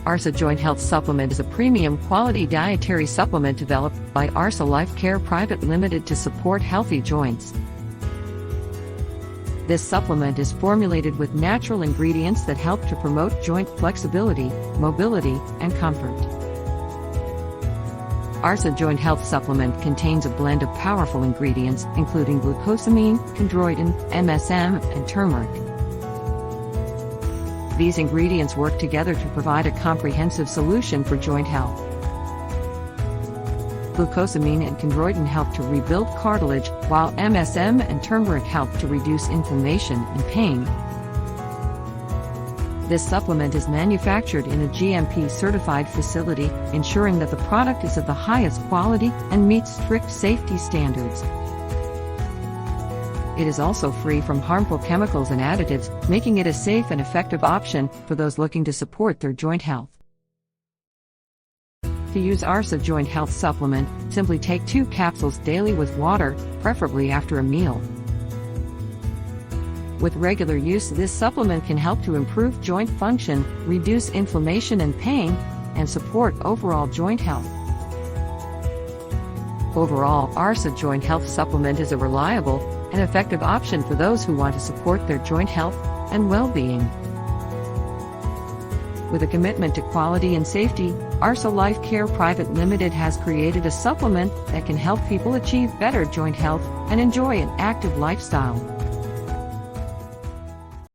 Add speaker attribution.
Speaker 1: Arsa Joint Health Supplement is a premium quality dietary supplement developed by Arsa Life Care Private Limited to support healthy joints. This supplement is formulated with natural ingredients that help to promote joint flexibility, mobility, and comfort. Arsa Joint Health Supplement contains a blend of powerful ingredients including glucosamine, chondroitin, MSM, and turmeric. These ingredients work together to provide a comprehensive solution for joint health. Glucosamine and chondroitin help to rebuild cartilage, while MSM and turmeric help to reduce inflammation and pain. This supplement is manufactured in a GMP-certified facility, ensuring that the product is of the highest quality and meets strict safety standards. It is also free from harmful chemicals and additives, making it a safe and effective option for those looking to support their joint health. To use Arsa Joint Health Supplement, simply take 2 capsules daily with water, preferably after a meal. With regular use, this supplement can help to improve joint function, reduce inflammation and pain, and support overall joint health. Overall, Arsa Joint Health Supplement is a reliable and effective option for those who want to support their joint health and well-being. With a commitment to quality and safety, Arsa Life Care Private Limited has created a supplement that can help people achieve better joint health and enjoy an active lifestyle.